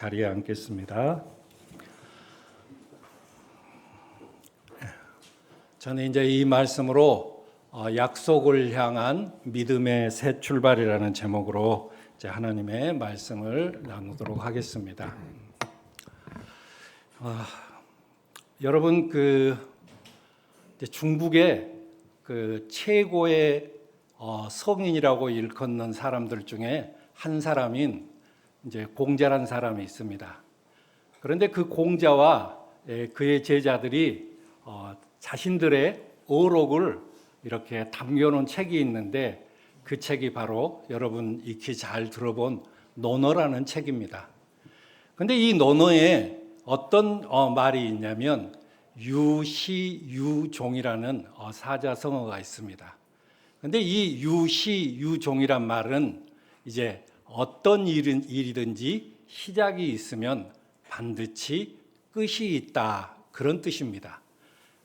자리에 앉겠습니다. 저는 이제 이 말씀으로 약속을 향한 믿음의 새 출발이라는 제목으로 이제 하나님의 말씀을 나누도록 하겠습니다. 여러분 중국의 최고의 성인이라고 일컫는 사람들 중에 한 사람인 이제 공자란 사람이 있습니다. 그런데 그 공자와 그의 제자들이 자신들의 어록을 이렇게 담겨놓은 책이 있는데 그 책이 바로 여러분 익히 잘 들어본 논어라는 책입니다. 그런데 이 논어에 어떤 말이 있냐면 유시유종이라는 사자성어가 있습니다. 그런데 이 유시유종이란 말은 이제 어떤 일이든지 시작이 있으면 반드시 끝이 있다, 그런 뜻입니다.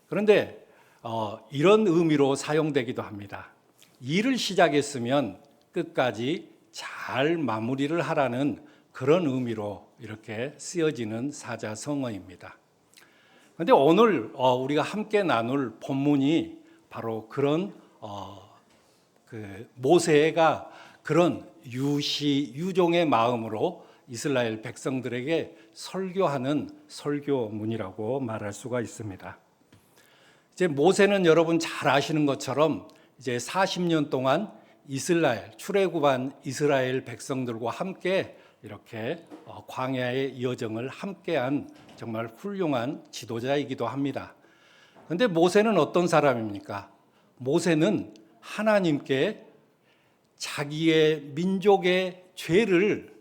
그런데 이런 의미로 사용되기도 합니다. 일을 시작했으면 끝까지 잘 마무리를 하라는 그런 의미로 이렇게 쓰여지는 사자성어입니다. 그런데 오늘 우리가 함께 나눌 본문이 바로 그런 모세가 그런 유시유종의 마음으로 이스라엘 백성들에게 설교하는 설교문이라고 말할 수가 있습니다. 이제 모세는 여러분 잘 아시는 것처럼 이제 40년 동안 출애굽한 이스라엘 백성들과 함께 이렇게 광야의 여정을 함께한 정말 훌륭한 지도자이기도 합니다. 그런데 모세는 어떤 사람입니까? 모세는 하나님께 자기의 민족의 죄를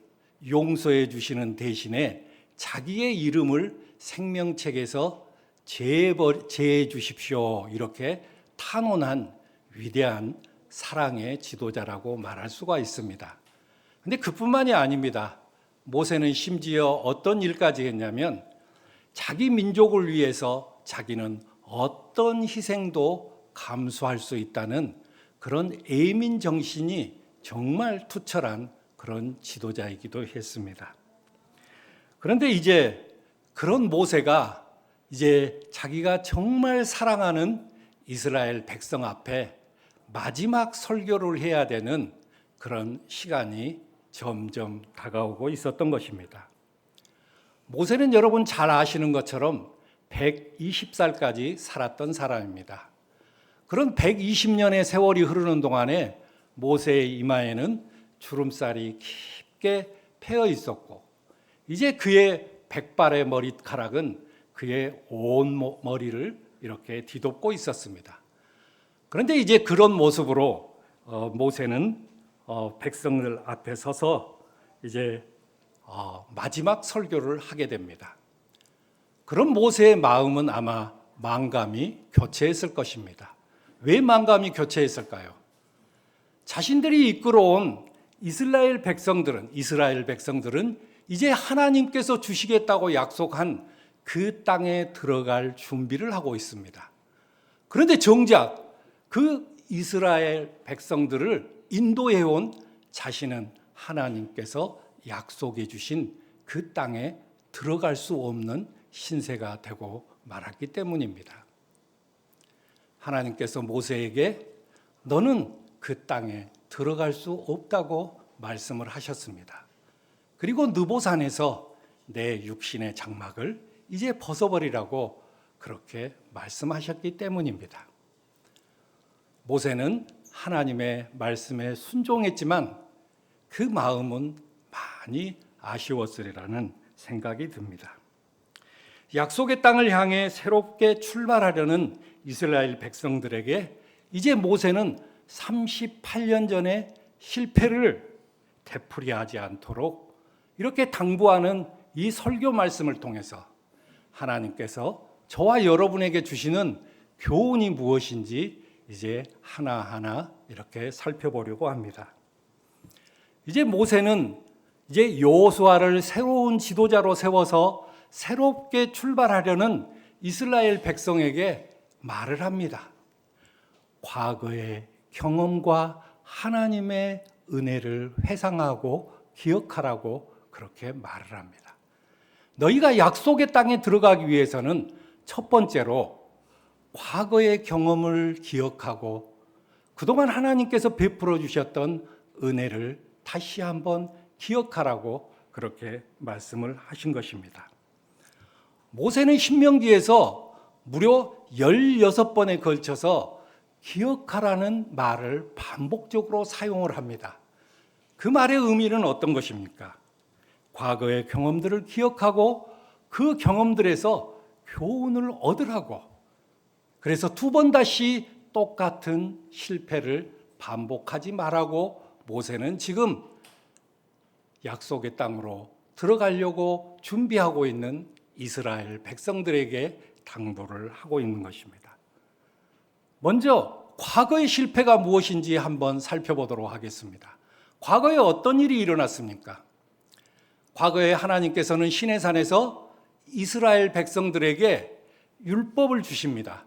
용서해 주시는 대신에 자기의 이름을 생명책에서 제해 주십시오, 이렇게 탄원한 위대한 사랑의 지도자라고 말할 수가 있습니다. 그런데 그뿐만이 아닙니다. 모세는 심지어 어떤 일까지 했냐면 자기 민족을 위해서 자기는 어떤 희생도 감수할 수 있다는 그런 애민 정신이 정말 투철한 그런 지도자이기도 했습니다. 그런데 이제 그런 모세가 이제 자기가 정말 사랑하는 이스라엘 백성 앞에 마지막 설교를 해야 되는 그런 시간이 점점 다가오고 있었던 것입니다. 모세는 여러분 잘 아시는 것처럼 120살까지 살았던 사람입니다. 그런 120년의 세월이 흐르는 동안에 모세의 이마에는 주름살이 깊게 패여 있었고 이제 그의 백발의 머리카락은 그의 온 머리를 이렇게 뒤덮고 있었습니다. 그런데 이제 그런 모습으로 모세는 백성들 앞에 서서 이제 마지막 설교를 하게 됩니다. 그런 모세의 마음은 아마 만감이 교체했을 것입니다. 왜 만감이 교체했을까요? 자신들이 이끌어온 이스라엘 백성들은 이제 하나님께서 주시겠다고 약속한 그 땅에 들어갈 준비를 하고 있습니다. 그런데 정작 그 이스라엘 백성들을 인도해온 자신은 하나님께서 약속해 주신 그 땅에 들어갈 수 없는 신세가 되고 말았기 때문입니다. 하나님께서 모세에게 너는 그 땅에 들어갈 수 없다고 말씀을 하셨습니다. 그리고 느보산에서 내 육신의 장막을 이제 벗어버리라고 그렇게 말씀하셨기 때문입니다. 모세는 하나님의 말씀에 순종했지만 그 마음은 많이 아쉬웠으리라는 생각이 듭니다. 약속의 땅을 향해 새롭게 출발하려는 이스라엘 백성들에게 이제 모세는 38년 전에 실패를 되풀이하지 않도록 이렇게 당부하는 이 설교 말씀을 통해서 하나님께서 저와 여러분에게 주시는 교훈이 무엇인지 이제 하나하나 이렇게 살펴보려고 합니다. 이제 모세는 이제 여호수아를 새로운 지도자로 세워서 새롭게 출발하려는 이스라엘 백성에게 말을 합니다. 과거의 경험과 하나님의 은혜를 회상하고 기억하라고 그렇게 말을 합니다. 너희가 약속의 땅에 들어가기 위해서는 첫 번째로 과거의 경험을 기억하고 그동안 하나님께서 베풀어 주셨던 은혜를 다시 한번 기억하라고 그렇게 말씀을 하신 것입니다. 모세는 신명기에서 무려 16번에 걸쳐서 기억하라는 말을 반복적으로 사용을 합니다. 그 말의 의미는 어떤 것입니까? 과거의 경험들을 기억하고 그 경험들에서 교훈을 얻으라고. 그래서 두 번 다시 똑같은 실패를 반복하지 말라고 모세는 지금 약속의 땅으로 들어가려고 준비하고 있는 이스라엘 백성들에게 당부를 하고 있는 것입니다. 먼저 과거의 실패가 무엇인지 한번 살펴보도록 하겠습니다. 과거에 어떤 일이 일어났습니까? 과거에 하나님께서는 시내산에서 이스라엘 백성들에게 율법을 주십니다.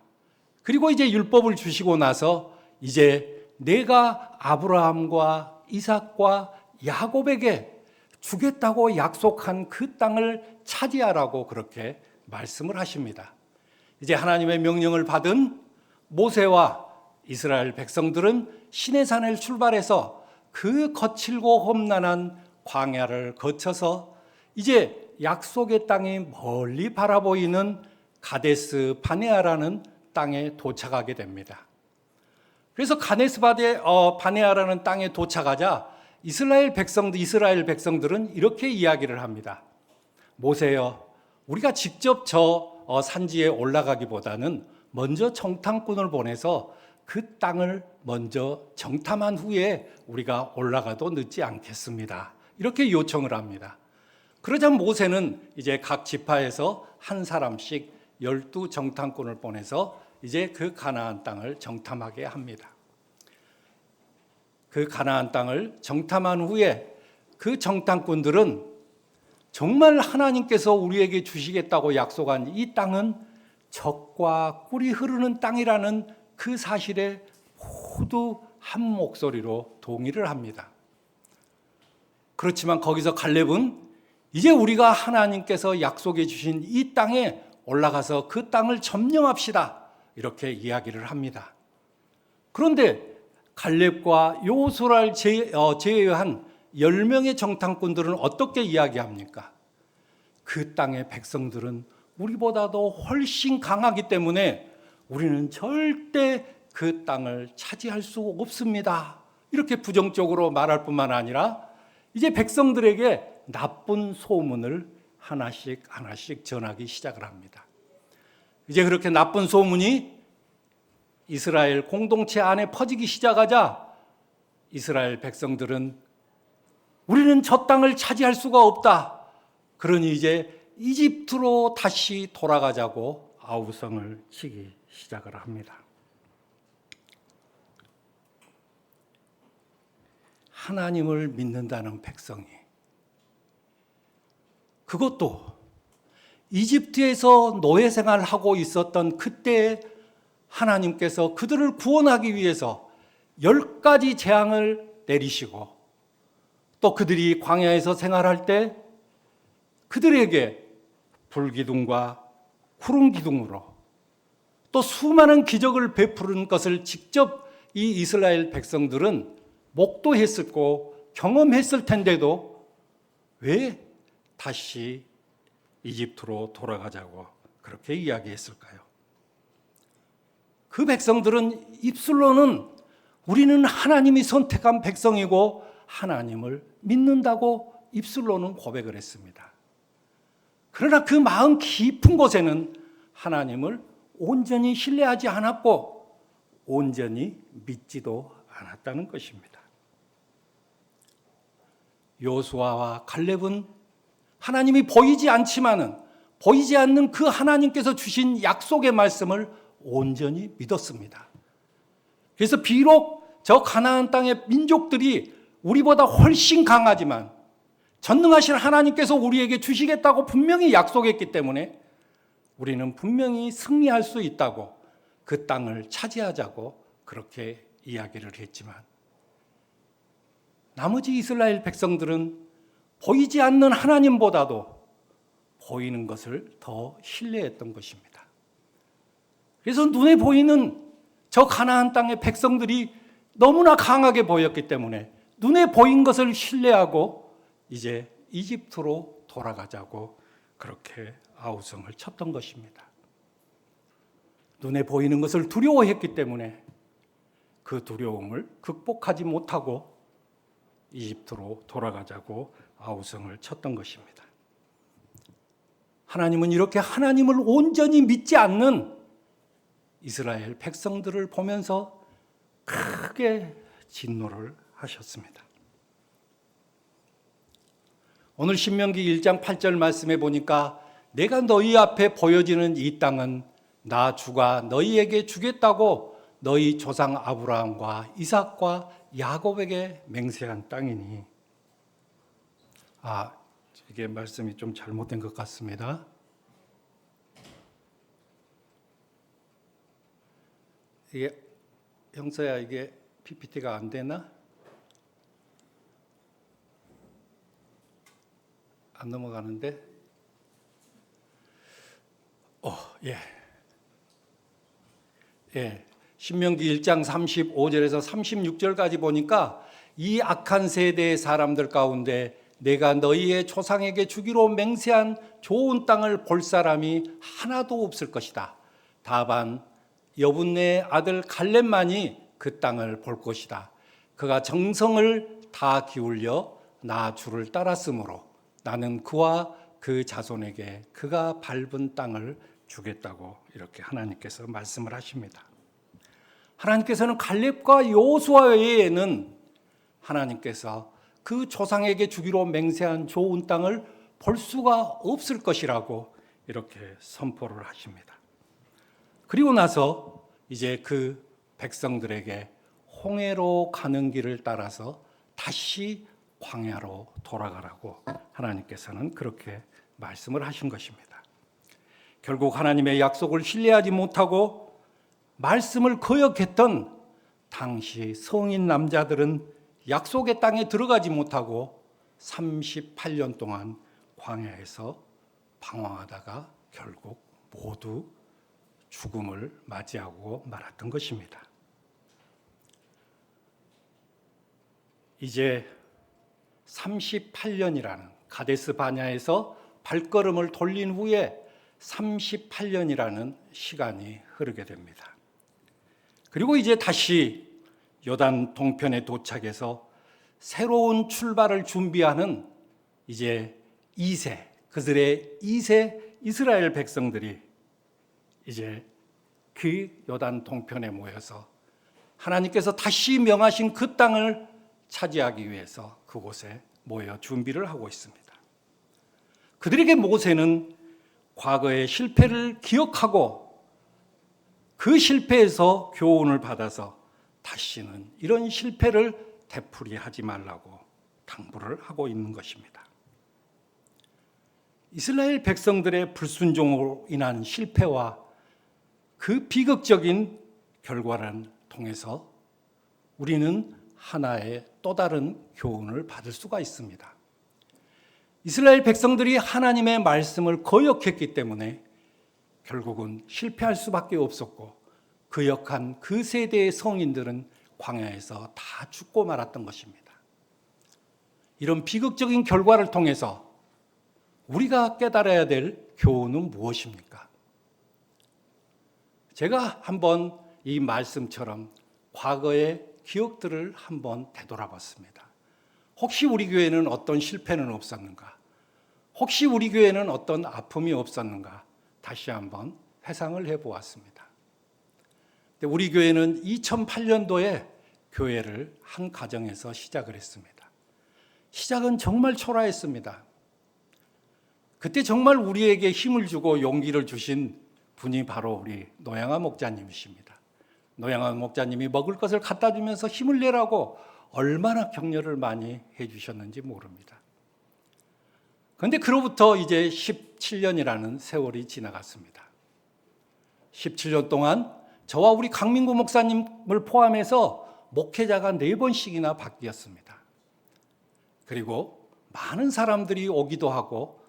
그리고 이제 율법을 주시고 나서 이제 내가 아브라함과 이삭과 야곱에게 주겠다고 약속한 그 땅을 차지하라고 그렇게 말씀을 하십니다. 이제 하나님의 명령을 받은 모세와 이스라엘 백성들은 시내산을 출발해서 그 거칠고 험난한 광야를 거쳐서 이제 약속의 땅이 멀리 바라보이는 가데스 바네아라는 땅에 도착하게 됩니다. 그래서 가데스 바네아라는 땅에 도착하자 이스라엘 백성들은 이렇게 이야기를 합니다. 모세여, 우리가 직접 저 산지에 올라가기보다는 먼저 정탐꾼을 보내서 그 땅을 먼저 정탐한 후에 우리가 올라가도 늦지 않겠습니다. 이렇게 요청을 합니다. 그러자 모세는 이제 각 지파에서 한 사람씩 12 정탐꾼을 보내서 이제 그 가나안 땅을 정탐하게 합니다. 그 가나안 땅을 정탐한 후에 그 정탐꾼들은 정말 하나님께서 우리에게 주시겠다고 약속한 이 땅은 젖과 꿀이 흐르는 땅이라는 그 사실에 모두 한 목소리로 동의를 합니다. 그렇지만 거기서 갈렙은 이제 우리가 하나님께서 약속해 주신 이 땅에 올라가서 그 땅을 점령합시다. 이렇게 이야기를 합니다. 그런데 갈렙과 여호수아를 제외한 10명의 정탐꾼들은 어떻게 이야기합니까? 그 땅의 백성들은 우리보다도 훨씬 강하기 때문에 우리는 절대 그 땅을 차지할 수 없습니다. 이렇게 부정적으로 말할 뿐만 아니라 이제 백성들에게 나쁜 소문을 하나씩 전하기 시작을 합니다. 이제 그렇게 나쁜 소문이 이스라엘 공동체 안에 퍼지기 시작하자 이스라엘 백성들은 우리는 저 땅을 차지할 수가 없다. 그러니 이제 이집트로 다시 돌아가자고 아우성을 치기 시작을 합니다. 하나님을 믿는다는 백성이, 그것도 이집트에서 노예 생활을 하고 있었던 그때에 하나님께서 그들을 구원하기 위해서 10가지 재앙을 내리시고 또 그들이 광야에서 생활할 때 그들에게 불기둥과 구름기둥으로 또 수많은 기적을 베푸는 것을 직접 이 이스라엘 백성들은 목도했었고 경험했을 텐데도 왜 다시 이집트로 돌아가자고 그렇게 이야기했을까요? 그 백성들은 입술로는 우리는 하나님이 선택한 백성이고 하나님을 믿는다고 입술로는 고백을 했습니다. 그러나 그 마음 깊은 곳에는 하나님을 온전히 신뢰하지 않았고 온전히 믿지도 않았다는 것입니다. 여호수아와 갈렙은 하나님이 보이지 않는 그 하나님께서 주신 약속의 말씀을 온전히 믿었습니다. 그래서 비록 저 가나안 땅의 민족들이 우리보다 훨씬 강하지만 전능하신 하나님께서 우리에게 주시겠다고 분명히 약속했기 때문에 우리는 분명히 승리할 수 있다고 그 땅을 차지하자고 그렇게 이야기를 했지만 나머지 이스라엘 백성들은 보이지 않는 하나님보다도 보이는 것을 더 신뢰했던 것입니다. 그래서 눈에 보이는 저 가나안 땅의 백성들이 너무나 강하게 보였기 때문에 눈에 보인 것을 신뢰하고 이제 이집트로 돌아가자고 그렇게 아우성을 쳤던 것입니다. 눈에 보이는 것을 두려워했기 때문에 그 두려움을 극복하지 못하고 이집트로 돌아가자고 아우성을 쳤던 것입니다. 하나님은 이렇게 하나님을 온전히 믿지 않는 이스라엘 백성들을 보면서 크게 진노를 하셨습니다. 오늘 신명기 1장 8절 말씀에 보니까 내가 너희 앞에 보여지는 이 땅은 나 주가 너희에게 주겠다고 너희 조상 아브라함과 이삭과 야곱에게 맹세한 땅이니. 이게 말씀이 좀 잘못된 것 같습니다. 이게 형서야, 이게 PPT가 안 되나? 안 넘어가는데? 신명기 1장 35절에서 36절까지 보니까 이 악한 세대의 사람들 가운데 내가 너희의 조상에게 주기로 맹세한 좋은 땅을 볼 사람이 하나도 없을 것이다. 다만 여분네의 아들 갈렙만이 그 땅을 볼 것이다. 그가 정성을 다 기울여 나 주를 따랐으므로 나는 그와 그 자손에게 그가 밟은 땅을 주겠다고 이렇게 하나님께서 말씀을 하십니다. 하나님께서는 갈렙과 여호수아 외에는 하나님께서 그 조상에게 주기로 맹세한 좋은 땅을 볼 수가 없을 것이라고 이렇게 선포를 하십니다. 그리고 나서 이제 그 백성들에게 홍해로 가는 길을 따라서 다시 광야로 돌아가라고 하나님께서는 그렇게 말씀을 하신 것입니다. 결국 하나님의 약속을 신뢰하지 못하고 말씀을 거역했던 당시 성인 남자들은 약속의 땅에 들어가지 못하고 38년 동안 광야에서 방황하다가 결국 모두 죽음을 맞이하고 말았던 것입니다. 이제 38년이라는 가데스 바냐에서 발걸음을 돌린 후에 38년이라는 시간이 흐르게 됩니다. 그리고 이제 다시 요단 동편에 도착해서 새로운 출발을 준비하는 이제 2세, 그들의 2세 이스라엘 백성들이 이제 그 요단 동편에 모여서 하나님께서 다시 명하신 그 땅을 차지하기 위해서 그곳에 모여 준비를 하고 있습니다. 그들에게 모세는 과거의 실패를 기억하고 그 실패에서 교훈을 받아서 다시는 이런 실패를 되풀이하지 말라고 당부를 하고 있는 것입니다. 이스라엘 백성들의 불순종으로 인한 실패와 그 비극적인 결과를 통해서 우리는 하나의 또 다른 교훈을 받을 수가 있습니다. 이스라엘 백성들이 하나님의 말씀을 거역했기 때문에 결국은 실패할 수밖에 없었고 거역한 그 세대의 성인들은 광야에서 다 죽고 말았던 것입니다. 이런 비극적인 결과를 통해서 우리가 깨달아야 될 교훈은 무엇입니까? 제가 한번 이 말씀처럼 과거의 기억들을 한번 되돌아봤습니다. 혹시 우리 교회는 어떤 실패는 없었는가? 혹시 우리 교회는 어떤 아픔이 없었는가? 다시 한번 회상을 해보았습니다. 우리 교회는 2008년도에 교회를 한 가정에서 시작을 했습니다. 시작은 정말 초라했습니다. 그때 정말 우리에게 힘을 주고 용기를 주신 분이 바로 우리 노양아 목자님이십니다. 노양아 목자님이 먹을 것을 갖다 주면서 힘을 내라고 얼마나 격려를 많이 해주셨는지 모릅니다. 그런데 그로부터 이제 17년이라는 세월이 지나갔습니다. 17년 동안 저와 우리 강민구 목사님을 포함해서 목회자가 4번씩이나 바뀌었습니다. 그리고 많은 사람들이 오기도 하고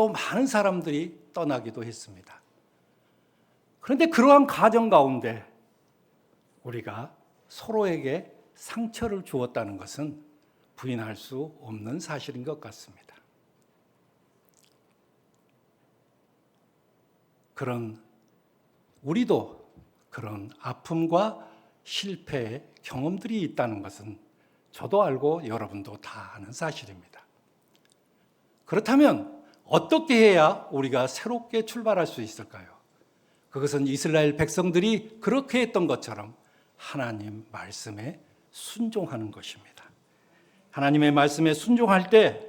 또 많은 사람들이 떠나기도 했습니다. 그런데 그러한 과정 가운데 우리가 서로에게 상처를 주었다는 것은 부인할 수 없는 사실인 것 같습니다. 우리도 그런 아픔과 실패의 경험들이 있다는 것은 저도 알고 여러분도 다 아는 사실입니다. 그렇다면 어떻게 해야 우리가 새롭게 출발할 수 있을까요? 그것은 이스라엘 백성들이 그렇게 했던 것처럼 하나님 말씀에 순종하는 것입니다. 하나님의 말씀에 순종할 때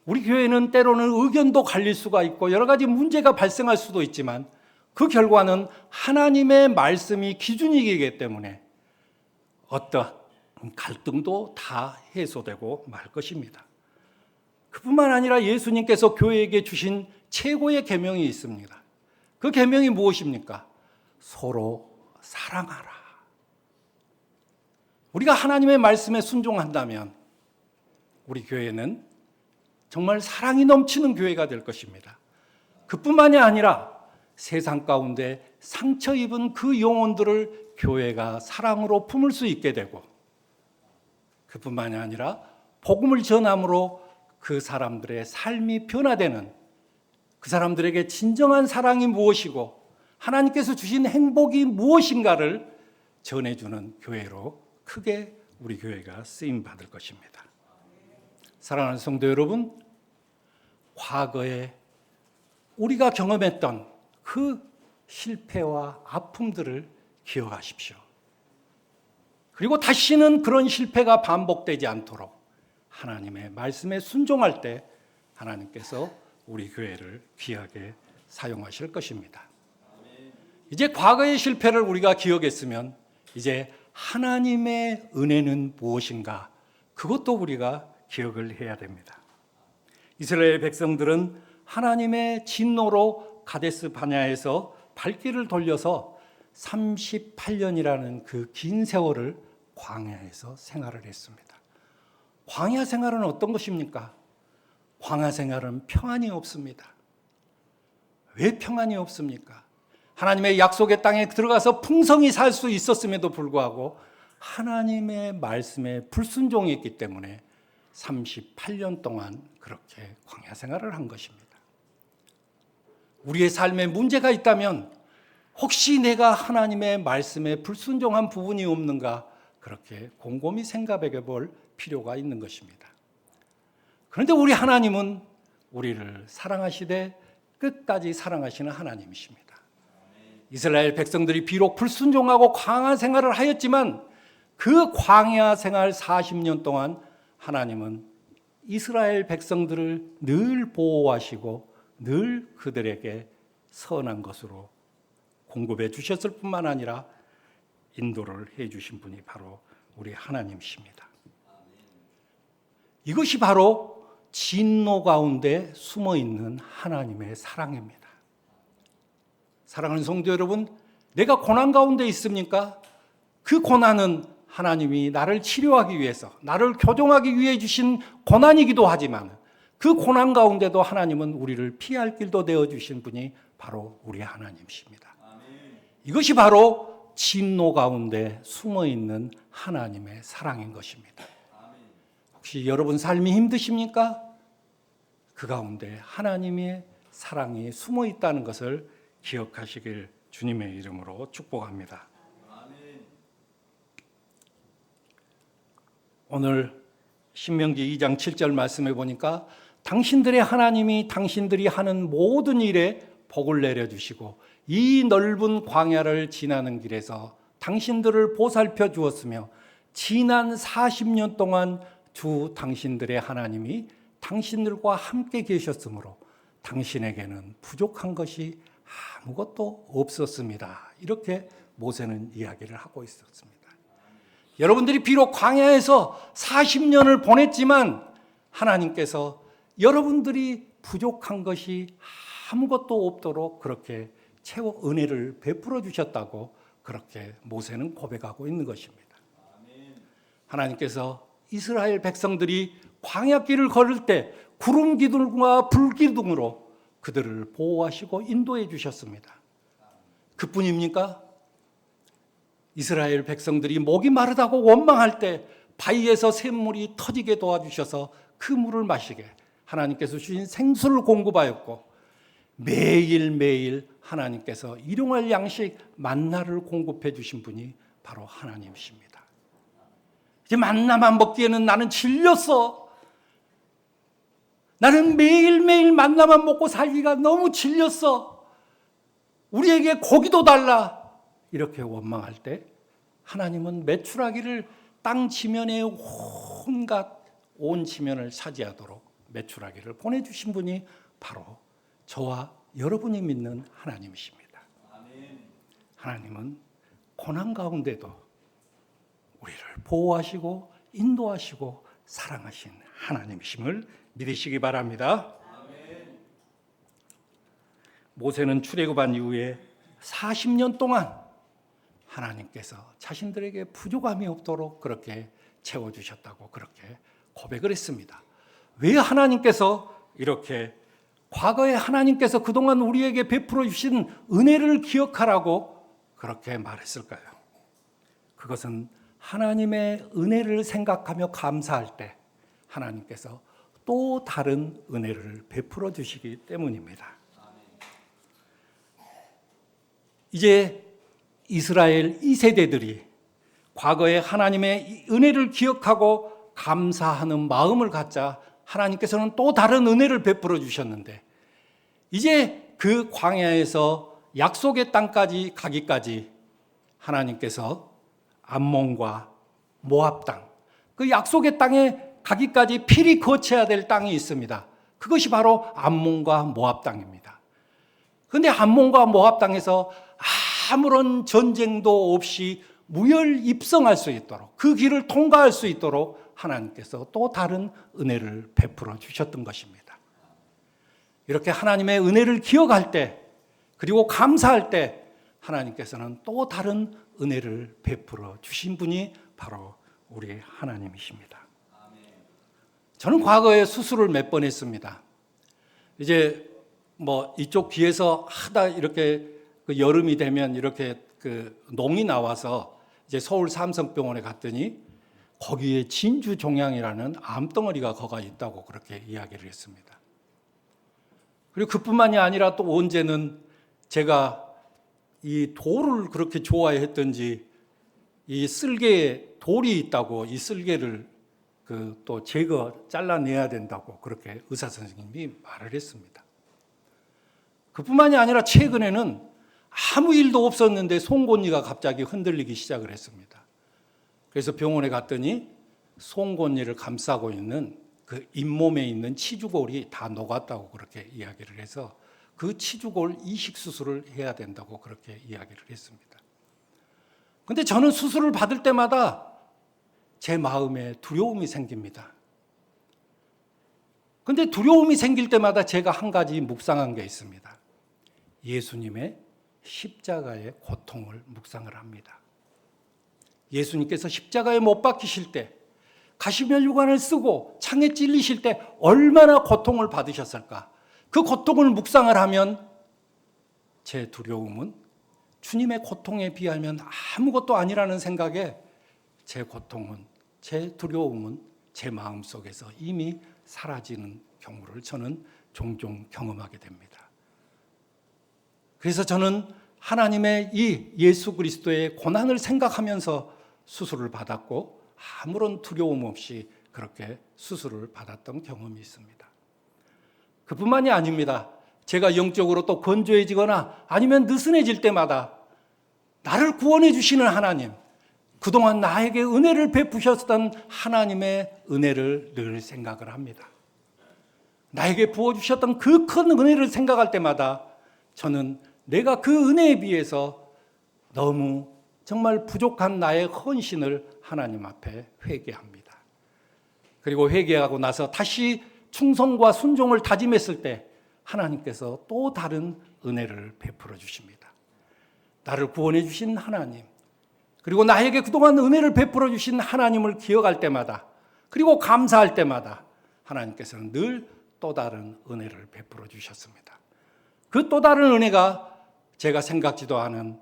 우리 교회는 때로는 의견도 갈릴 수가 있고 여러 가지 문제가 발생할 수도 있지만 그 결과는 하나님의 말씀이 기준이기 때문에 어떠한 갈등도 다 해소되고 말 것입니다. 그뿐만 아니라 예수님께서 교회에게 주신 최고의 계명이 있습니다. 그 계명이 무엇입니까? 서로 사랑하라. 우리가 하나님의 말씀에 순종한다면 우리 교회는 정말 사랑이 넘치는 교회가 될 것입니다. 그뿐만이 아니라 세상 가운데 상처 입은 그 영혼들을 교회가 사랑으로 품을 수 있게 되고 그뿐만이 아니라 복음을 전함으로 그 사람들의 삶이 변화되는 그 사람들에게 진정한 사랑이 무엇이고 하나님께서 주신 행복이 무엇인가를 전해주는 교회로 크게 우리 교회가 쓰임받을 것입니다. 사랑하는 성도 여러분, 과거에 우리가 경험했던 그 실패와 아픔들을 기억하십시오. 그리고 다시는 그런 실패가 반복되지 않도록 하나님의 말씀에 순종할 때 하나님께서 우리 교회를 귀하게 사용하실 것입니다. 이제 과거의 실패를 우리가 기억했으면 이제 하나님의 은혜는 무엇인가 그것도 우리가 기억을 해야 됩니다. 이스라엘 백성들은 하나님의 진노로 가데스 바냐에서 발길을 돌려서 38년이라는 그 긴 세월을 광야에서 생활을 했습니다. 광야 생활은 어떤 것입니까? 광야 생활은 평안이 없습니다. 왜 평안이 없습니까? 하나님의 약속의 땅에 들어가서 풍성히 살 수 있었음에도 불구하고 하나님의 말씀에 불순종했기 때문에 38년 동안 그렇게 광야 생활을 한 것입니다. 우리의 삶에 문제가 있다면 혹시 내가 하나님의 말씀에 불순종한 부분이 없는가 그렇게 곰곰이 생각해 볼 필요가 있는 것입니다. 그런데 우리 하나님은 우리를 사랑하시되 끝까지 사랑하시는 하나님이십니다. 이스라엘 백성들이 비록 불순종하고 광야 생활을 하였지만 그 광야 생활 40년 동안 하나님은 이스라엘 백성들을 늘 보호하시고 늘 그들에게 선한 것으로 공급해 주셨을 뿐만 아니라 인도를 해 주신 분이 바로 우리 하나님이십니다. 이것이 바로 진노 가운데 숨어 있는 하나님의 사랑입니다. 사랑하는 성도 여러분, 내가 고난 가운데 있습니까? 그 고난은 하나님이 나를 치료하기 위해서, 나를 교정하기 위해 주신 고난이기도 하지만 그 고난 가운데도 하나님은 우리를 피할 길도 내어주신 분이 바로 우리 하나님이십니다. 이것이 바로 진노 가운데 숨어있는 하나님의 사랑인 것입니다. 혹시 여러분 삶이 힘드십니까? 그 가운데 하나님의 사랑이 숨어있다는 것을 기억하시길 주님의 이름으로 축복합니다. 오늘 신명기 2장 7절 말씀해 보니까 당신들의 하나님이 당신들이 하는 모든 일에 복을 내려주시고 이 넓은 광야를 지나는 길에서 당신들을 보살펴 주었으며 지난 40년 동안 주 당신들의 하나님이 당신들과 함께 계셨으므로 당신에게는 부족한 것이 아무것도 없었습니다. 이렇게 모세는 이야기를 하고 있었습니다. 여러분들이 비록 광야에서 40년을 보냈지만 하나님께서 여러분들이 부족한 것이 아무것도 없도록 그렇게 채워 은혜를 베풀어 주셨다고 그렇게 모세는 고백하고 있는 것입니다. 하나님께서 이스라엘 백성들이 광야길을 걸을 때 구름 기둥과 불 기둥으로 그들을 보호하시고 인도해 주셨습니다. 그뿐입니까? 이스라엘 백성들이 목이 마르다고 원망할 때 바위에서 샘물이 터지게 도와주셔서 그 물을 마시게 하나님께서 주신 생수를 공급하였고, 매일매일 하나님께서 일용할 양식 만나를 공급해 주신 분이 바로 하나님이십니다. 이제 만나만 먹기에는 나는 질렸어. 나는 매일매일 만나만 먹고 살기가 너무 질렸어. 우리에게 고기도 달라. 이렇게 원망할 때 하나님은 메추라기를 땅 지면에 온갖 온 지면을 차지하도록 메추라기를 보내주신 분이 바로 저와 여러분이 믿는 하나님이십니다. 하나님은 고난 가운데도 우리를 보호하시고 인도하시고 사랑하신 하나님이심을 믿으시기 바랍니다. 모세는 출애굽한 이후에 40년 동안 하나님께서 자신들에게 부족함이 없도록 그렇게 채워주셨다고 그렇게 고백을 했습니다. 왜 하나님께서 이렇게 과거에 하나님께서 그동안 우리에게 베풀어 주신 은혜를 기억하라고 그렇게 말했을까요? 그것은 하나님의 은혜를 생각하며 감사할 때 하나님께서 또 다른 은혜를 베풀어 주시기 때문입니다. 이제 이스라엘 2세대들이 과거에 하나님의 은혜를 기억하고 감사하는 마음을 갖자 하나님께서는 또 다른 은혜를 베풀어 주셨는데, 이제 그 광야에서 약속의 땅까지 가기까지 하나님께서 암몬과 모압 땅, 그 약속의 땅에 가기까지 필히 거쳐야 될 땅이 있습니다. 그것이 바로 암몬과 모압 땅입니다. 그런데 암몬과 모압 땅에서 아무런 전쟁도 없이 무혈입성할 수 있도록, 그 길을 통과할 수 있도록 하나님께서 또 다른 은혜를 베풀어 주셨던 것입니다. 이렇게 하나님의 은혜를 기억할 때, 그리고 감사할 때 하나님께서는 또 다른 은혜를 베풀어 주신 분이 바로 우리 하나님이십니다. 저는 과거에 수술을 몇 번 했습니다. 이제 이쪽 귀에서 하다 이렇게 그 여름이 되면 이렇게 그 농이 나와서 이제 서울 삼성병원에 갔더니 거기에 진주 종양이라는 암덩어리가 거가 있다고 그렇게 이야기를 했습니다. 그리고 그뿐만이 아니라 또 언제는 제가 이 돌을 그렇게 좋아했던지 이 쓸개에 돌이 있다고 이 쓸개를 또 잘라내야 된다고 그렇게 의사 선생님이 말을 했습니다. 그뿐만이 아니라 최근에는 아무 일도 없었는데 송곳니가 갑자기 흔들리기 시작을 했습니다. 그래서 병원에 갔더니 송곳니를 감싸고 있는 그 잇몸에 있는 치주골이 다 녹았다고 그렇게 이야기를 해서 그 치주골 이식 수술을 해야 된다고 그렇게 이야기를 했습니다. 그런데 저는 수술을 받을 때마다 제 마음에 두려움이 생깁니다. 그런데 두려움이 생길 때마다 제가 한 가지 묵상한 게 있습니다. 예수님의 십자가의 고통을 묵상을 합니다. 예수님께서 십자가에 못 박히실 때, 가시면류관을 쓰고 창에 찔리실 때 얼마나 고통을 받으셨을까? 그 고통을 묵상을 하면 제 두려움은 주님의 고통에 비하면 아무것도 아니라는 생각에 제 고통은, 제 두려움은 제 마음속에서 이미 사라지는 경우를 저는 종종 경험하게 됩니다. 그래서 저는 하나님의 이 예수 그리스도의 고난을 생각하면서 수술을 받았고 아무런 두려움 없이 그렇게 수술을 받았던 경험이 있습니다. 그뿐만이 아닙니다. 제가 영적으로 또 건조해지거나 아니면 느슨해질 때마다 나를 구원해 주시는 하나님, 그동안 나에게 은혜를 베푸셨던 하나님의 은혜를 늘 생각을 합니다. 나에게 부어주셨던 그 큰 은혜를 생각할 때마다 저는 내가 그 은혜에 비해서 너무 정말 부족한 나의 헌신을 하나님 앞에 회개합니다. 그리고 회개하고 나서 다시 충성과 순종을 다짐했을 때 하나님께서 또 다른 은혜를 베풀어 주십니다. 나를 구원해 주신 하나님, 그리고 나에게 그동안 은혜를 베풀어 주신 하나님을 기억할 때마다, 그리고 감사할 때마다 하나님께서는 늘 또 다른 은혜를 베풀어 주셨습니다. 그 또 다른 은혜가 제가 생각지도 않은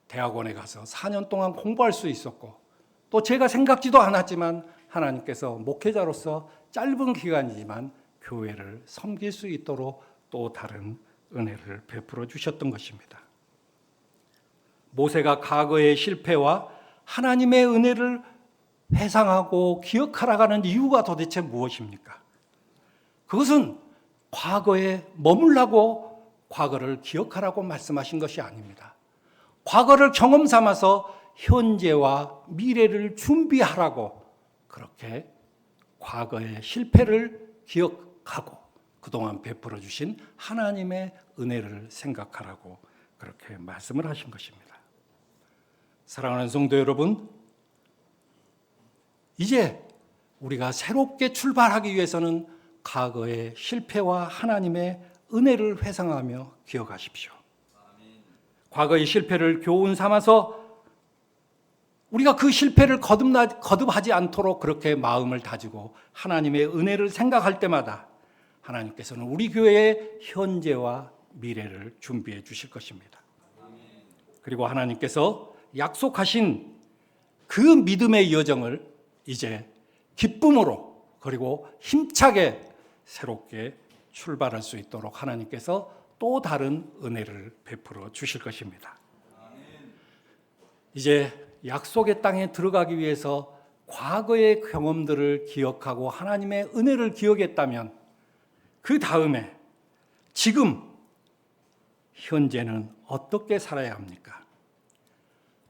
대학원에 가서 4년 동안 공부할 수 있었고, 또 제가 생각지도 않았지만 하나님께서 목회자로서 짧은 기간이지만 교회를 섬길 수 있도록 또 다른 은혜를 베풀어 주셨던 것입니다. 모세가 과거의 실패와 하나님의 은혜를 회상하고 기억하라는 이유가 도대체 무엇입니까? 그것은 과거에 머물라고 과거를 기억하라고 말씀하신 것이 아닙니다. 과거를 경험 삼아서 현재와 미래를 준비하라고, 그렇게 과거의 실패를 기억하고 그동안 베풀어 주신 하나님의 은혜를 생각하라고 그렇게 말씀을 하신 것입니다. 사랑하는 성도 여러분, 이제 우리가 새롭게 출발하기 위해서는 과거의 실패와 하나님의 은혜를 회상하며 기억하십시오. 과거의 실패를 교훈 삼아서 우리가 그 실패를 거듭하지 않도록 그렇게 마음을 다지고 하나님의 은혜를 생각할 때마다 하나님께서는 우리 교회의 현재와 미래를 준비해 주실 것입니다. 그리고 하나님께서 약속하신 그 믿음의 여정을 이제 기쁨으로 그리고 힘차게 새롭게 출발할 수 있도록 하나님께서 또 다른 은혜를 베풀어 주실 것입니다. 이제 약속의 땅에 들어가기 위해서 과거의 경험들을 기억하고 하나님의 은혜를 기억했다면 그 다음에 지금 현재는 어떻게 살아야 합니까?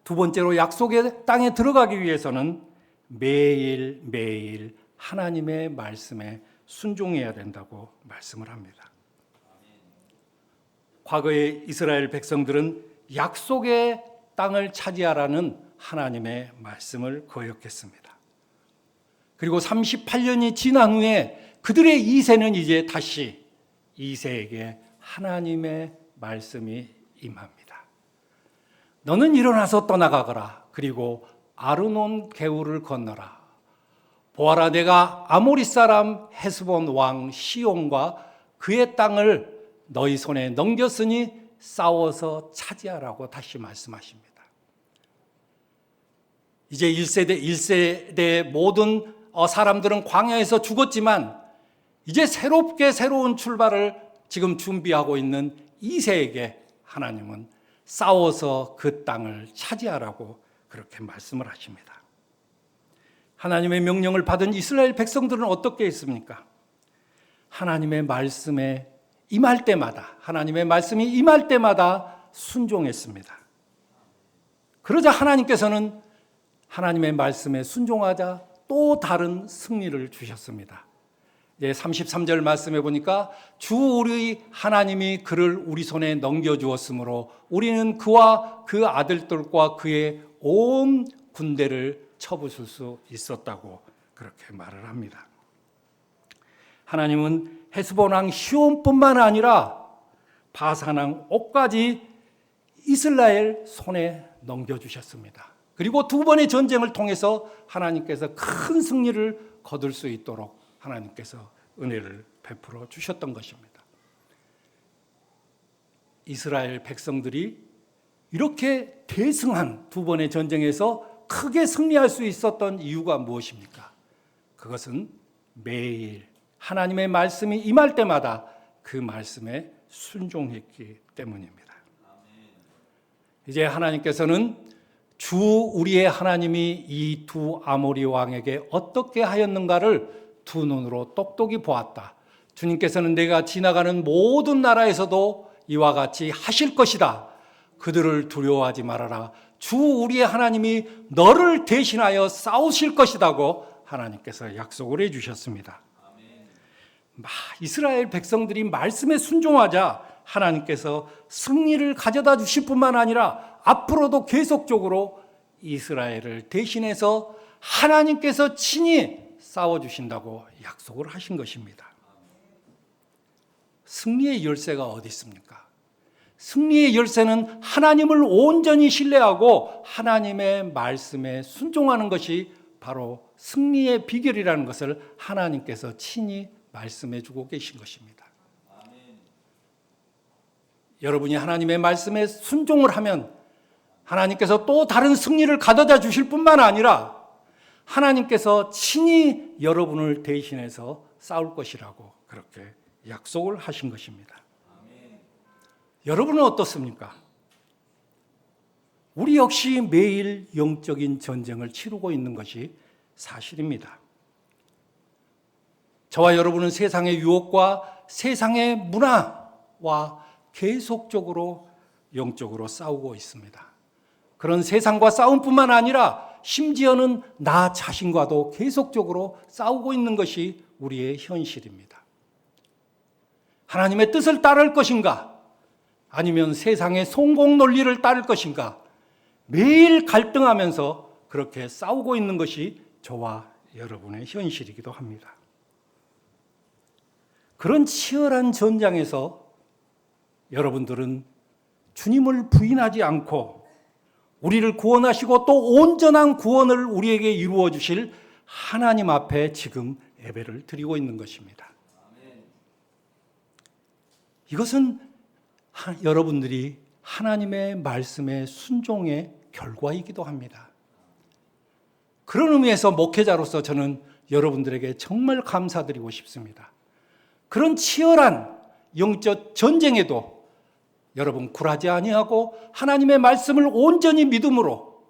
두 번째로 약속의 땅에 들어가기 위해서는 매일매일 하나님의 말씀에 순종해야 된다고 말씀을 합니다. 과거의 이스라엘 백성들은 약속의 땅을 차지하라는 하나님의 말씀을 거역했습니다. 그리고 38년이 지난 후에 그들의 2세는 이제 다시 2세에게 하나님의 말씀이 임합니다. 너는 일어나서 떠나가거라. 그리고 아르논 개울을 건너라. 보아라, 내가 아모리 사람 헤스본 왕 시온과 그의 땅을 너희 손에 넘겼으니 싸워서 차지하라고 다시 말씀하십니다. 이제 1세대 모든 사람들은 광야에서 죽었지만 이제 새로운 출발을 지금 준비하고 있는 2세에게 하나님은 싸워서 그 땅을 차지하라고 그렇게 말씀을 하십니다. 하나님의 명령을 받은 이스라엘 백성들은 어떻게 했습니까? 하나님의 말씀에 임할 때마다, 하나님의 말씀이 임할 때마다 순종했습니다. 그러자 하나님께서는 하나님의 말씀에 순종하자 또 다른 승리를 주셨습니다. 33절 말씀해 보니까 주 우리 하나님이 그를 우리 손에 넘겨주었으므로 우리는 그와 그 아들들과 그의 온 군대를 쳐부술 수 있었다고 그렇게 말을 합니다. 하나님은 헤스본 왕 시온뿐만 아니라 바산 왕 옥까지 이스라엘 손에 넘겨주셨습니다. 그리고 두 번의 전쟁을 통해서 하나님께서 큰 승리를 거둘 수 있도록 하나님께서 은혜를 베풀어 주셨던 것입니다. 이스라엘 백성들이 이렇게 대승한 두 번의 전쟁에서 크게 승리할 수 있었던 이유가 무엇입니까? 그것은 매일 하나님의 말씀이 임할 때마다 그 말씀에 순종했기 때문입니다. 이제 하나님께서는 주 우리의 하나님이 이 두 아모리 왕에게 어떻게 하였는가를 두 눈으로 똑똑히 보았다. 주님께서는 내가 지나가는 모든 나라에서도 이와 같이 하실 것이다. 그들을 두려워하지 말아라. 주 우리의 하나님이 너를 대신하여 싸우실 것이라고 하나님께서 약속을 해주셨습니다. 이스라엘 백성들이 말씀에 순종하자 하나님께서 승리를 가져다 주실 뿐만 아니라 앞으로도 계속적으로 이스라엘을 대신해서 하나님께서 친히 싸워주신다고 약속을 하신 것입니다. 승리의 열쇠가 어디 있습니까? 승리의 열쇠는 하나님을 온전히 신뢰하고 하나님의 말씀에 순종하는 것이 바로 승리의 비결이라는 것을 하나님께서 친히 말씀해 주고 계신 것입니다. 여러분이 하나님의 말씀에 순종을 하면 하나님께서 또 다른 승리를 가져다 주실 뿐만 아니라 하나님께서 친히 여러분을 대신해서 싸울 것이라고 그렇게 약속을 하신 것입니다. 여러분은 어떻습니까? 우리 역시 매일 영적인 전쟁을 치르고 있는 것이 사실입니다. 저와 여러분은 세상의 유혹과 세상의 문화와 계속적으로 영적으로 싸우고 있습니다. 그런 세상과 싸움뿐만 아니라 심지어는 나 자신과도 계속적으로 싸우고 있는 것이 우리의 현실입니다. 하나님의 뜻을 따를 것인가? 아니면 세상의 성공 논리를 따를 것인가? 매일 갈등하면서 그렇게 싸우고 있는 것이 저와 여러분의 현실이기도 합니다. 그런 치열한 전장에서 여러분들은 주님을 부인하지 않고 우리를 구원하시고 또 온전한 구원을 우리에게 이루어 주실 하나님 앞에 지금 예배를 드리고 있는 것입니다. 이것은 여러분들이 하나님의 말씀에 순종의 결과이기도 합니다. 그런 의미에서 목회자로서 저는 여러분들에게 정말 감사드리고 싶습니다. 그런 치열한 영적 전쟁에도 여러분 굴하지 아니하고 하나님의 말씀을 온전히 믿음으로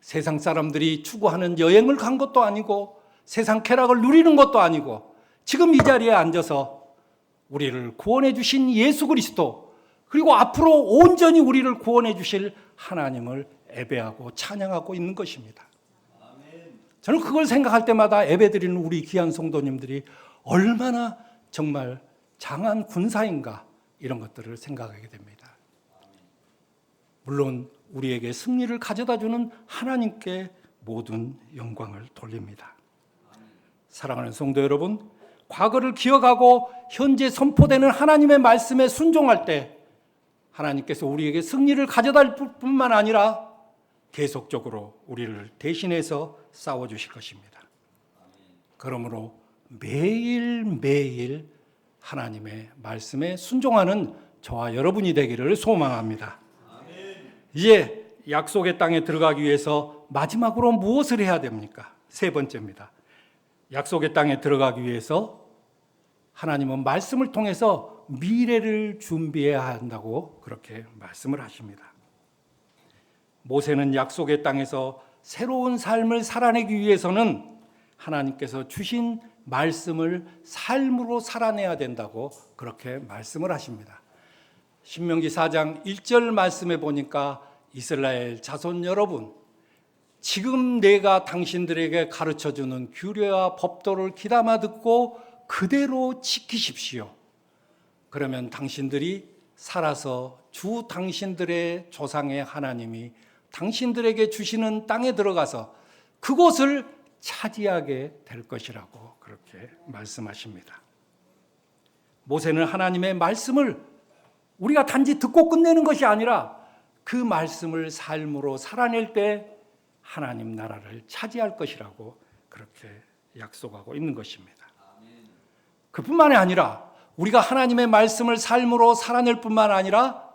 세상 사람들이 추구하는 여행을 간 것도 아니고 세상 쾌락을 누리는 것도 아니고 지금 이 자리에 앉아서 우리를 구원해 주신 예수 그리스도 그리고 앞으로 온전히 우리를 구원해 주실 하나님을 예배하고 찬양하고 있는 것입니다. 저는 그걸 생각할 때마다 예배드리는 우리 귀한 성도님들이 얼마나 정말 장한 군사인가 이런 것들을 생각하게 됩니다. 물론 우리에게 승리를 가져다 주는 하나님께 모든 영광을 돌립니다. 사랑하는 성도 여러분, 과거를 기억하고 현재 선포되는 하나님의 말씀에 순종할 때 하나님께서 우리에게 승리를 가져다 줄 뿐만 아니라 계속적으로 우리를 대신해서 싸워주실 것입니다. 그러므로 매일매일 하나님의 말씀에 순종하는 저와 여러분이 되기를 소망합니다. 이제 약속의 땅에 들어가기 위해서 마지막으로 무엇을 해야 됩니까? 세 번째입니다. 약속의 땅에 들어가기 위해서 하나님은 말씀을 통해서 미래를 준비해야 한다고 그렇게 말씀을 하십니다. 모세는 약속의 땅에서 새로운 삶을 살아내기 위해서는 하나님께서 주신 말씀을 삶으로 살아내야 된다고 그렇게 말씀을 하십니다. 신명기 4장 1절 말씀에 보니까 이스라엘 자손 여러분, 지금 내가 당신들에게 가르쳐주는 규례와 법도를 귀담아 듣고 그대로 지키십시오. 그러면 당신들이 살아서 주 당신들의 조상의 하나님이 당신들에게 주시는 땅에 들어가서 그곳을 차지하게 될 것이라고 그렇게 말씀하십니다. 모세는 하나님의 말씀을 우리가 단지 듣고 끝내는 것이 아니라 그 말씀을 삶으로 살아낼 때 하나님 나라를 차지할 것이라고 그렇게 약속하고 있는 것입니다. 그뿐만이 아니라 우리가 하나님의 말씀을 삶으로 살아낼 뿐만 아니라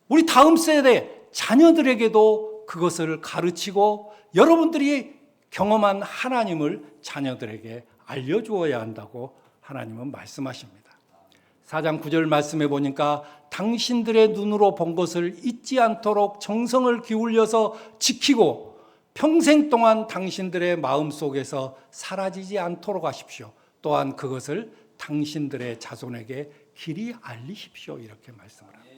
우리 다음 세대 자녀들에게도 그것을 가르치고 여러분들이 경험한 하나님을 자녀들에게 알려주어야 한다고 하나님은 말씀하십니다. 4장 9절 말씀해 보니까 당신들의 눈으로 본 것을 잊지 않도록 정성을 기울여서 지키고 평생 동안 당신들의 마음속에서 사라지지 않도록 하십시오. 또한 그것을 당신들의 자손에게 길이 알리십시오. 이렇게 말씀을 합니다.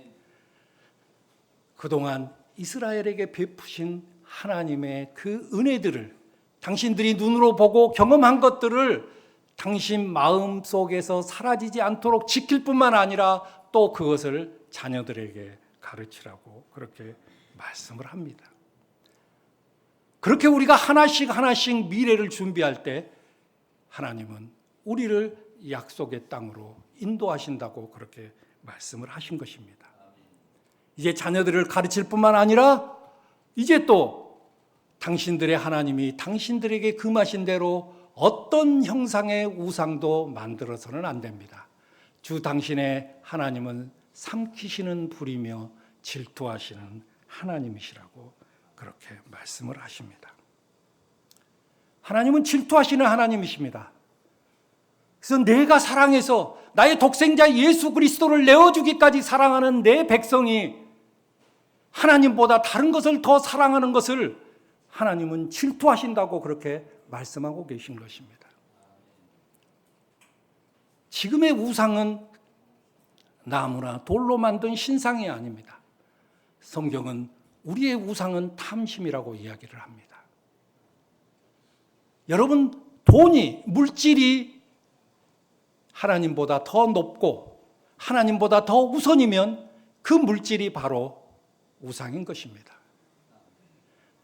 그동안 이스라엘에게 베푸신 하나님의 그 은혜들을 당신들이 눈으로 보고 경험한 것들을 당신 마음속에서 사라지지 않도록 지킬 뿐만 아니라 또 그것을 자녀들에게 가르치라고 그렇게 말씀을 합니다. 그렇게 우리가 하나씩 하나씩 미래를 준비할 때 하나님은 우리를 약속의 땅으로 인도하신다고 그렇게 말씀을 하신 것입니다. 이제 자녀들을 가르칠 뿐만 아니라 이제 또 당신들의 하나님이 당신들에게 금하신 대로 어떤 형상의 우상도 만들어서는 안 됩니다. 주 당신의 하나님은 삼키시는 불이며 질투하시는 하나님이시라고 그렇게 말씀을 하십니다. 하나님은 질투하시는 하나님이십니다. 그래서 내가 사랑해서 나의 독생자 예수 그리스도를 내어주기까지 사랑하는 내 백성이 하나님보다 다른 것을 더 사랑하는 것을 하나님은 질투하신다고 그렇게 말씀하고 계신 것입니다. 지금의 우상은 나무나 돌로 만든 신상이 아닙니다. 성경은 우리의 우상은 탐심이라고 이야기를 합니다. 여러분, 돈이, 물질이 하나님보다 더 높고 하나님보다 더 우선이면 그 물질이 바로 우상인 것입니다.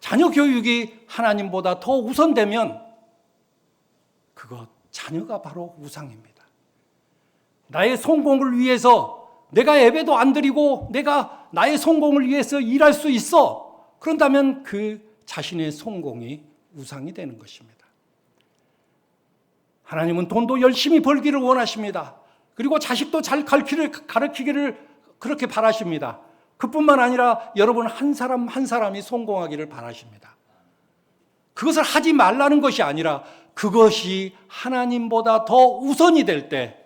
자녀 교육이 하나님보다 더 우선되면 그것 자녀가 바로 우상입니다. 나의 성공을 위해서 내가 예배도 안 드리고 내가 나의 성공을 위해서 일할 수 있어. 그런다면 그 자신의 성공이 우상이 되는 것입니다. 하나님은 돈도 열심히 벌기를 원하십니다. 그리고 자식도 잘 가르치기를 그렇게 바라십니다. 그뿐만 아니라 여러분 한 사람 한 사람이 성공하기를 바라십니다. 그것을 하지 말라는 것이 아니라 그것이 하나님보다 더 우선이 될 때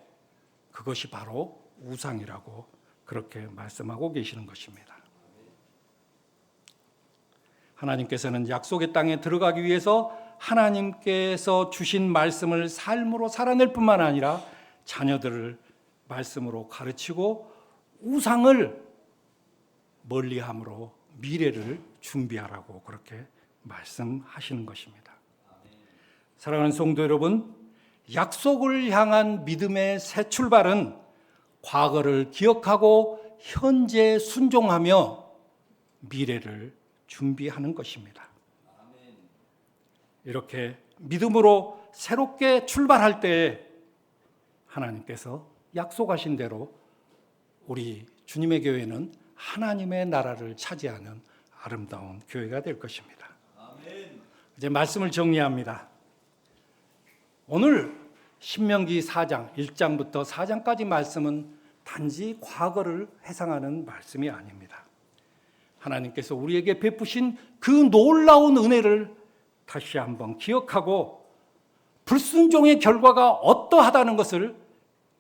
그것이 바로 우상이라고 그렇게 말씀하고 계시는 것입니다. 하나님께서는 약속의 땅에 들어가기 위해서 하나님께서 주신 말씀을 삶으로 살아낼 뿐만 아니라 자녀들을 말씀으로 가르치고 우상을 멀리함으로 미래를 준비하라고 그렇게 말씀하시는 것입니다. 사랑하는 성도 여러분, 약속을 향한 믿음의 새 출발은 과거를 기억하고 현재 순종하며 미래를 준비하는 것입니다. 이렇게 믿음으로 새롭게 출발할 때 하나님께서 약속하신 대로 우리 주님의 교회는 하나님의 나라를 차지하는 아름다운 교회가 될 것입니다. 이제 말씀을 정리합니다. 오늘 신명기 4장 1장부터 4장까지 말씀은 단지 과거를 회상하는 말씀이 아닙니다. 하나님께서 우리에게 베푸신 그 놀라운 은혜를 다시 한번 기억하고 불순종의 결과가 어떠하다는 것을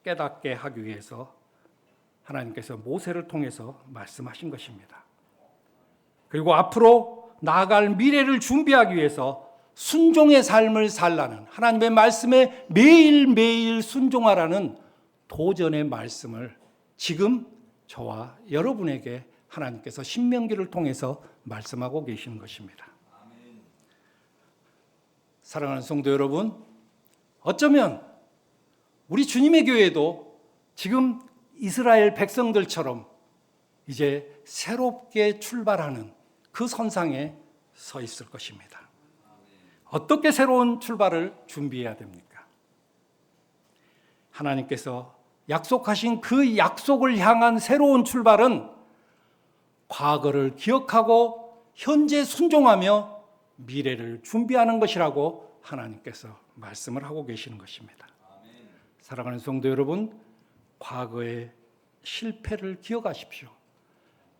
깨닫게 하기 위해서 하나님께서 모세를 통해서 말씀하신 것입니다. 그리고 앞으로 나아갈 미래를 준비하기 위해서 순종의 삶을 살라는 하나님의 말씀에 매일매일 순종하라는 도전의 말씀을 지금 저와 여러분에게 하나님께서 신명기를 통해서 말씀하고 계시는 것입니다. 사랑하는 성도 여러분, 어쩌면 우리 주님의 교회도 지금 이스라엘 백성들처럼 이제 새롭게 출발하는 그 선상에 서 있을 것입니다. 어떻게 새로운 출발을 준비해야 됩니까? 하나님께서 약속하신 그 약속을 향한 새로운 출발은 과거를 기억하고 현재 순종하며 미래를 준비하는 것이라고 하나님께서 말씀을 하고 계시는 것입니다. 사랑하는 성도 여러분, 과거의 실패를 기억하십시오.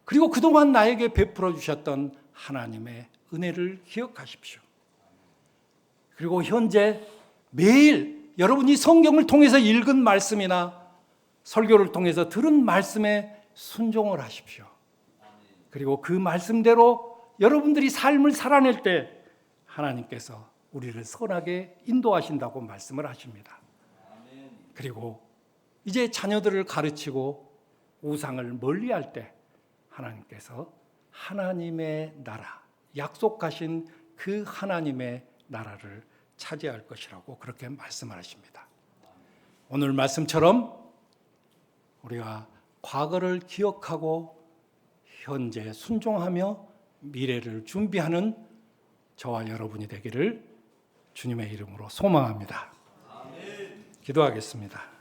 그리고 그동안 나에게 베풀어 주셨던 하나님의 은혜를 기억하십시오. 그리고 현재 매일 여러분이 성경을 통해서 읽은 말씀이나 설교를 통해서 들은 말씀에 순종을 하십시오. 그리고 그 말씀대로 여러분들이 삶을 살아낼 때 하나님께서 우리를 선하게 인도하신다고 말씀을 하십니다. 그리고 이제 자녀들을 가르치고 우상을 멀리할 때 하나님께서 하나님의 나라, 약속하신 그 하나님의 나라를 차지할 것이라고 그렇게 말씀하십니다. 오늘 말씀처럼 우리가 과거를 기억하고 현재 순종하며 미래를 준비하는 저와 여러분이 되기를 주님의 이름으로 소망합니다. 기도하겠습니다.